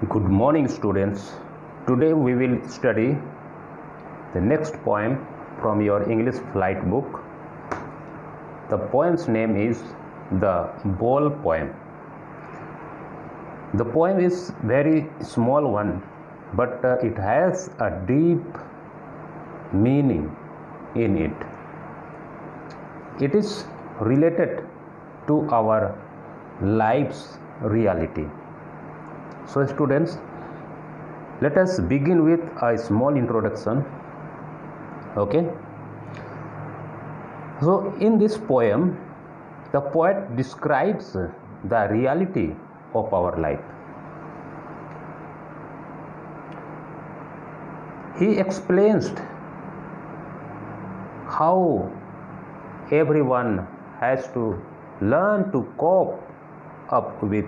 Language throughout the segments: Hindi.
Good morning, students. Today we will study the next poem from your English flight book. The poem's name is The Ball Poem. The poem is very small one, but it has a deep meaning in it. It is related to our life's reality. So students, let us begin with a small introduction. Okay. So in this poem, the poet describes the reality of our life. He explains how everyone has to learn to cope up with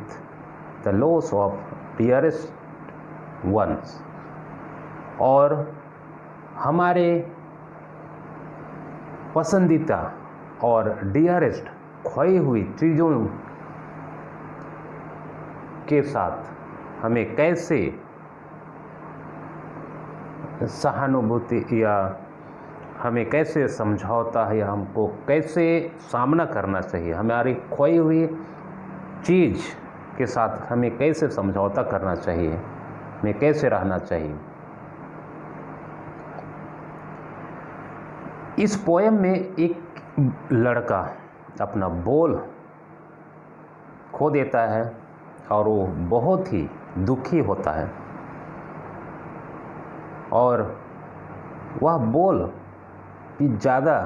the loss of dearest ones, और हमारे पसंदीदा और डियरेस्ट खोई हुई चीज़ों के साथ हमें कैसे सहानुभूति या हमें कैसे समझौता है या हमको कैसे सामना करना चाहिए, हमारी खोई हुई चीज़ के साथ हमें कैसे समझौता करना चाहिए, हमें कैसे रहना चाहिए। इस पोएम में एक लड़का अपना बॉल खो देता है और वो बहुत ही दुखी होता है, और वह बॉल भी ज़्यादा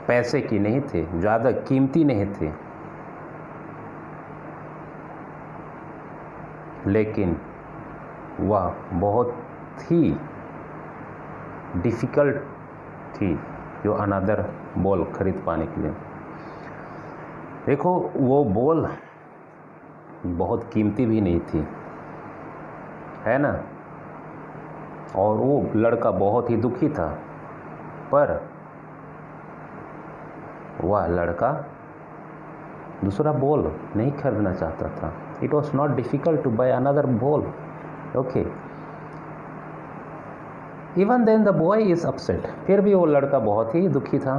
पैसे की नहीं थे, ज़्यादा कीमती नहीं थे, लेकिन वह बहुत ही डिफ़िकल्ट थी जो अनदर बॉल खरीद पाने के लिए। देखो, वो बॉल बहुत कीमती भी नहीं थी, है ना, और वो लड़का बहुत ही दुखी था, पर वह लड़का दूसरा बॉल नहीं खरीदना चाहता था। It was not difficult to buy another ball. Okay. Even then the boy is upset. फिर भी वो लड़का बहुत ही दुखी था.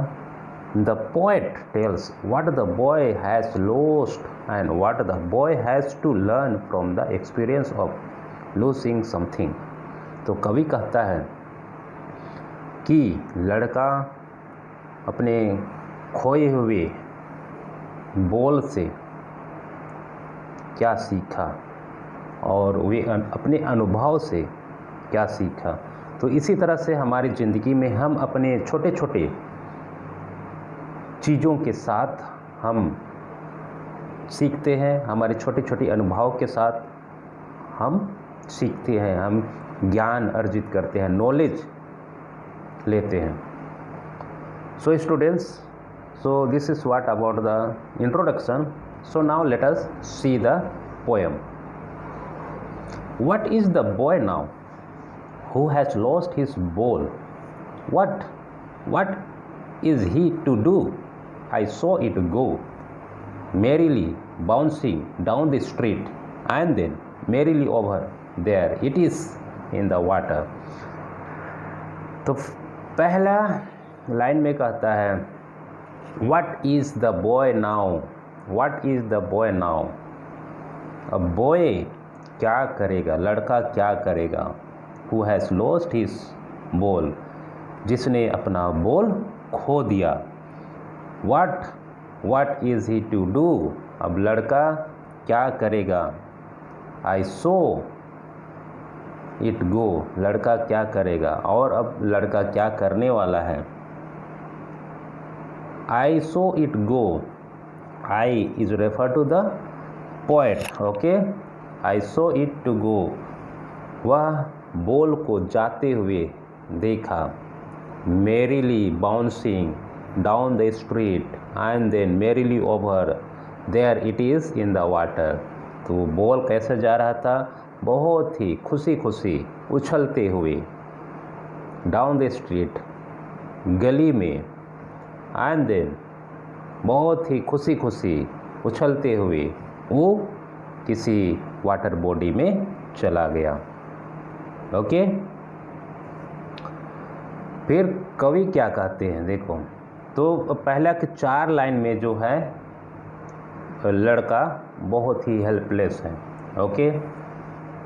The poet tells what the boy has lost and what the boy has to learn from the experience of losing something. तो कवि कहता है कि लड़का अपने खोए हुए बॉल से क्या सीखा और वे अपने अनुभव से क्या सीखा। तो इसी तरह से हमारी ज़िंदगी में हम अपने छोटे छोटे चीज़ों के साथ हम सीखते हैं, हमारे छोटे छोटे अनुभव के साथ हम सीखते हैं, हम ज्ञान अर्जित करते हैं, नॉलेज लेते हैं। So students, so this is what about the introduction. So now let us see the poem. What is the boy now who has lost his ball? What is he to do? I saw it go merrily bouncing down the street, and then merrily over there it is in the water. तो पहला लाइन में कहता है What is the boy now? What is the boy now? अब boy क्या करेगा, लड़का क्या करेगा? Who has lost his ball? जिसने अपना बॉल खो दिया। What is he to do? अब लड़का क्या करेगा? I saw it go. लड़का क्या करेगा, और अब लड़का क्या करने वाला है। I saw it go. I is referred to the poet. Okay, I saw it to go. वह बॉल को जाते हुए देखा, merrily bouncing down the street and then merrily over there it is in the water. तो बॉल कैसे जा रहा था, बहुत ही खुशी खुशी उछलते हुए down the street, गली में, and then बहुत ही खुशी खुशी उछलते हुए वो किसी वाटर बॉडी में चला गया। ओके, फिर कवि क्या कहते हैं देखो, तो पहला के 4 लाइन में जो है लड़का बहुत ही हेल्पलेस है। ओके,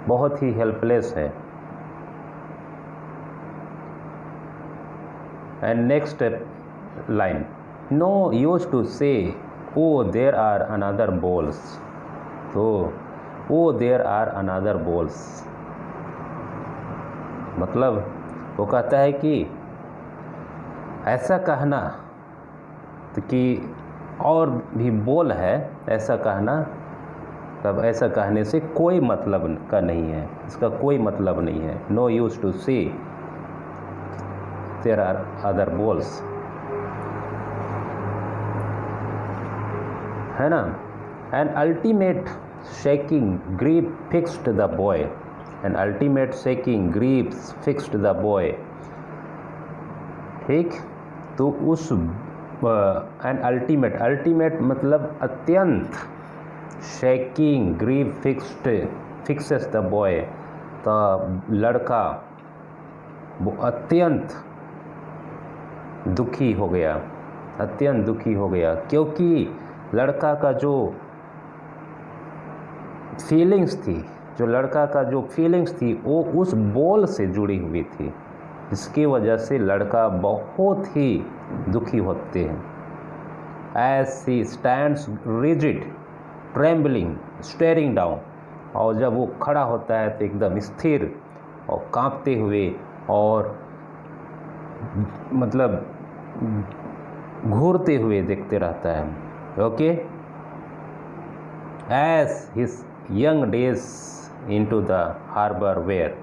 बहुत ही हेल्पलेस है। And next line, no use to say O there are another balls, तो O there are another balls मतलब वो कहता है कि ऐसा कहना तो कि और भी बोल है, ऐसा कहना, तब ऐसा कहने से कोई मतलब का नहीं है, इसका कोई मतलब नहीं है। नो यूज टू से देयर आर अदर बॉल्स, है ना। An ultimate shaking grip fixed the boy, an ultimate shaking grip fixed the boy. ठीक, तो उस एन अल्टीमेट, अल्टीमेट मतलब अत्यंत, shaking grip fixes the boy, तो लड़का वो अत्यंत दुखी हो गया, अत्यंत दुखी हो गया, क्योंकि लड़का का जो फीलिंग्स थी, जो लड़का का जो फीलिंग्स थी वो उस बॉल से जुड़ी हुई थी, इसकी वजह से लड़का बहुत ही दुखी होते हैं। As he stands rigid trembling staring down, और जब वो खड़ा होता है तो एकदम स्थिर और कांपते हुए और मतलब घूरते हुए देखते रहता है। Okay, as his young days into the harbour where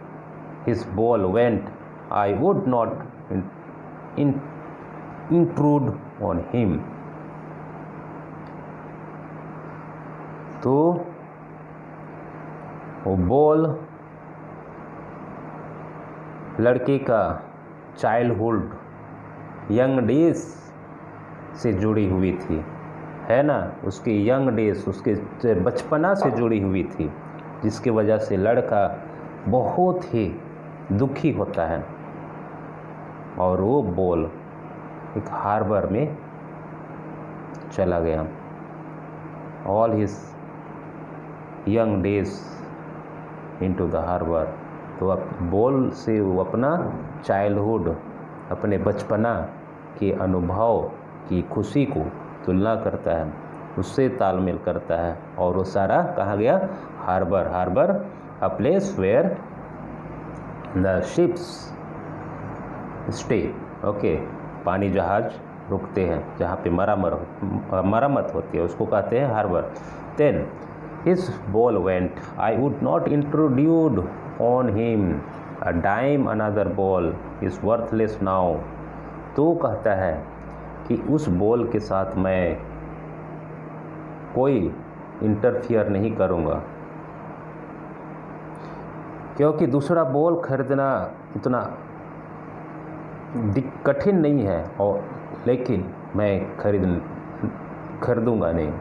his ball went, I would not intrude on him। तो वो बॉल लड़के का चाइल्डहुड, यंग डेज से जुड़ी हुई थी, है ना, उसके यंग डेज, उसके बचपना से जुड़ी हुई थी, जिसकी वजह से लड़का बहुत ही दुखी होता है। और वो बॉल एक हार्बर में चला गया। All his young days into the harbour, तो अब बॉल से वो अपना चाइल्डहुड, अपने बचपना के अनुभव की खुशी को तुलना करता है, उससे तालमेल करता है, और वो सारा कहाँ गया, harbour. Harbour a place where the ships stay. Okay, पानी जहाज रुकते हैं, जहाँ पे मरम्मत होती है, उसको कहते हैं harbour. Then his ball went, I would not introduced on him a dime, another ball is worthless now. तो कहता है कि उस बॉल के साथ मैं कोई इंटरफियर नहीं करूँगा, क्योंकि दूसरा बॉल खरीदना इतना कठिन नहीं है, और लेकिन मैं खरीदूँगा नहीं,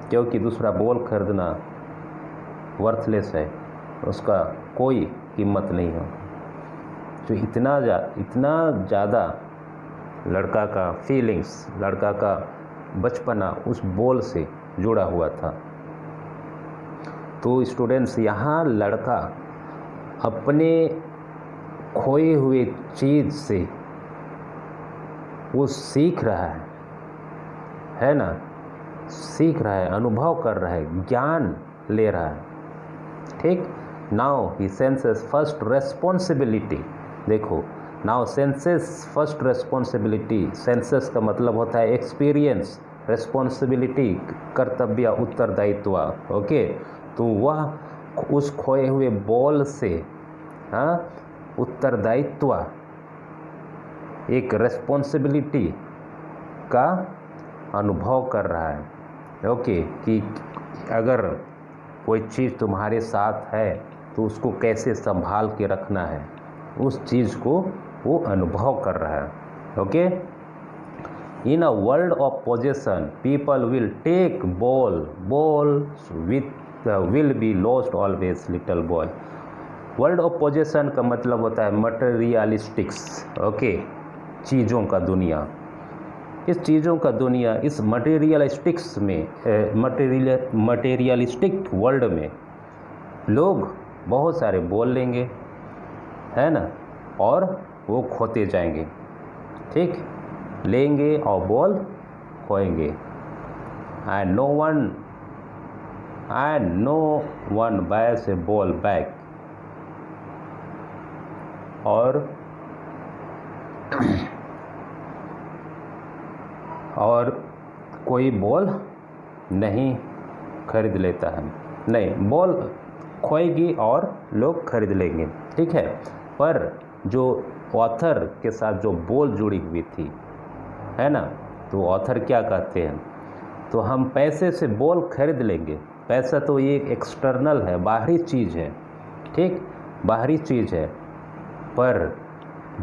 क्योंकि दूसरा बॉल खरीदना वर्थलेस है, उसका कोई कीमत नहीं है। तो इतना ज़्यादा लड़का का फीलिंग्स, लड़का का बचपना उस बॉल से जुड़ा हुआ था। तो स्टूडेंट्स, यहाँ लड़का अपने खोए हुए चीज़ से वो सीख रहा है ना, सीख रहा है, अनुभव कर रहा है, ज्ञान ले रहा है। ठीक, now he senses first responsibility. देखो, now senses first responsibility, senses का मतलब होता है एक्सपीरियंस, रेस्पॉन्सिबिलिटी कर्तव्य, उत्तरदायित्व। ओके, तो वह उस खोए हुए बॉल से उत्तरदायित्व, एक रेस्पॉन्सिबिलिटी का अनुभव कर रहा है। ओके, कि अगर कोई चीज़ तुम्हारे साथ है तो उसको कैसे संभाल के रखना है, उस चीज़ को वो अनुभव कर रहा है। Okay, in a world of possession people will take balls with will be lost always little boy. World of possession का मतलब होता है मटेरियलिस्टिक्स, ओके, चीज़ों का दुनिया। इस चीज़ों का दुनिया, इस मटेरियलिस्टिक्स में, मटेरियलिस्टिक वर्ल्ड में लोग बहुत सारे बोल लेंगे, है ना, और वो खोते जाएंगे, ठीक, लेंगे और बोल खोएंगे। And no one buys a ball back, और कोई बॉल नहीं खरीद लेता है, नहीं, बॉल खोएगी और लोग खरीद लेंगे, ठीक है। पर जो ऑथर के साथ जो बॉल जुड़ी हुई थी, है ना, तो ऑथर क्या कहते हैं, तो हम पैसे से बॉल खरीद लेंगे। पैसा तो ये एक एक्सटर्नल है, बाहरी चीज़ है, ठीक, बाहरी चीज़ है। पर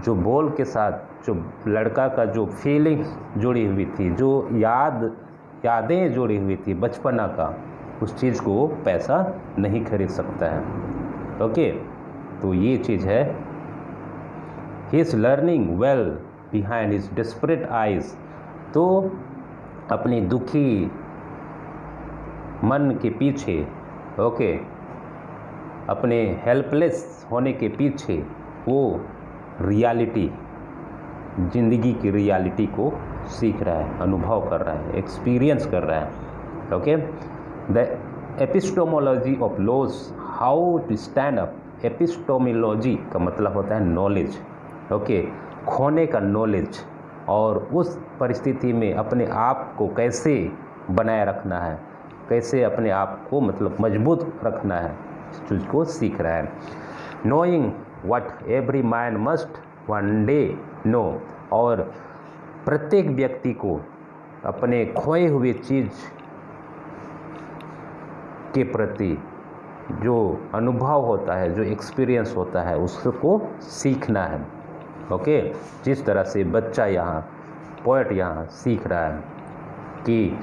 जो बॉल के साथ जो लड़का का जो फीलिंग्स जुड़ी हुई थी, जो यादें जुड़ी हुई थी बचपना का, उस चीज़ को पैसा नहीं खरीद सकता है, ओके। तो ये चीज़ है, he is learning well behind his desperate eyes. तो अपनी दुखी मन के पीछे, ओके, अपने हेल्पलेस होने के पीछे वो रियलिटी, ज़िंदगी की रियलिटी को सीख रहा है, अनुभव कर रहा है, एक्सपीरियंस कर रहा है, okay. The epistemology of loss, how to stand up. Epistemology का मतलब होता है नॉलेज, ओके, खोने का नॉलेज, और उस परिस्थिति में अपने आप को कैसे बनाए रखना है, कैसे अपने आप को मतलब मजबूत रखना है, इस चीज़ को सीख रहा है। Knowing what every man must one day know, और प्रत्येक व्यक्ति को अपने खोए हुए चीज़ के प्रति जो अनुभव होता है, जो एक्सपीरियंस होता है, उसको सीखना है, ओके। जिस तरह से बच्चा यहाँ, पोएट यहाँ सीख रहा है कि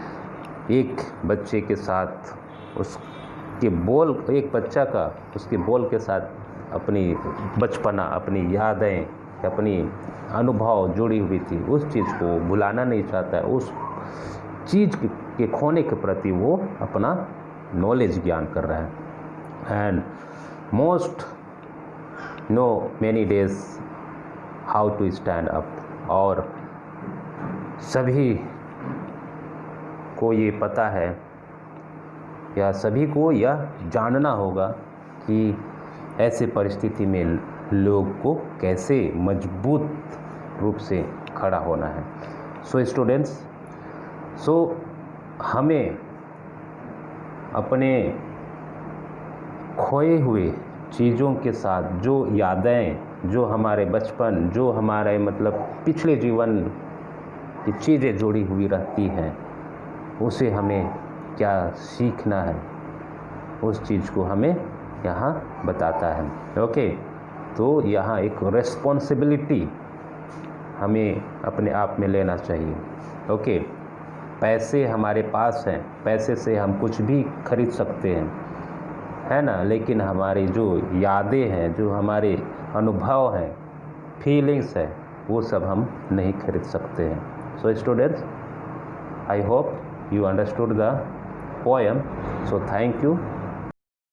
एक बच्चे के साथ उसके बोल, एक बच्चा का उसके बोल के साथ अपनी बचपना, अपनी यादें, अपनी अनुभव जुड़ी हुई थी, उस चीज़ को भुलाना नहीं चाहता है, उस चीज़ के खोने के प्रति वो अपना नॉलेज ज्ञान कर रहा है। And most know many days how to stand up, और सभी को ये पता है, या सभी को यह जानना होगा कि ऐसे परिस्थिति में लोग को कैसे मजबूत रूप से खड़ा होना है। सो स्टूडेंट्स, हमें अपने खोए हुए चीज़ों के साथ जो यादें, जो हमारे बचपन, जो हमारे मतलब पिछले जीवन की चीज़ें जुड़ी हुई रहती हैं, उसे हमें क्या सीखना है, उस चीज़ को हमें यहाँ बताता है, ओके। तो यहाँ एक रिस्पॉन्सिबिलिटी हमें अपने आप में लेना चाहिए, ओके। पैसे हमारे पास हैं, पैसे से हम कुछ भी खरीद सकते हैं, है ना, लेकिन हमारी जो यादें हैं, जो हमारे अनुभव हैं, फीलिंग्स है, वो सब हम नहीं खरीद सकते हैं। So students, I hope you understood the poem. So thank you.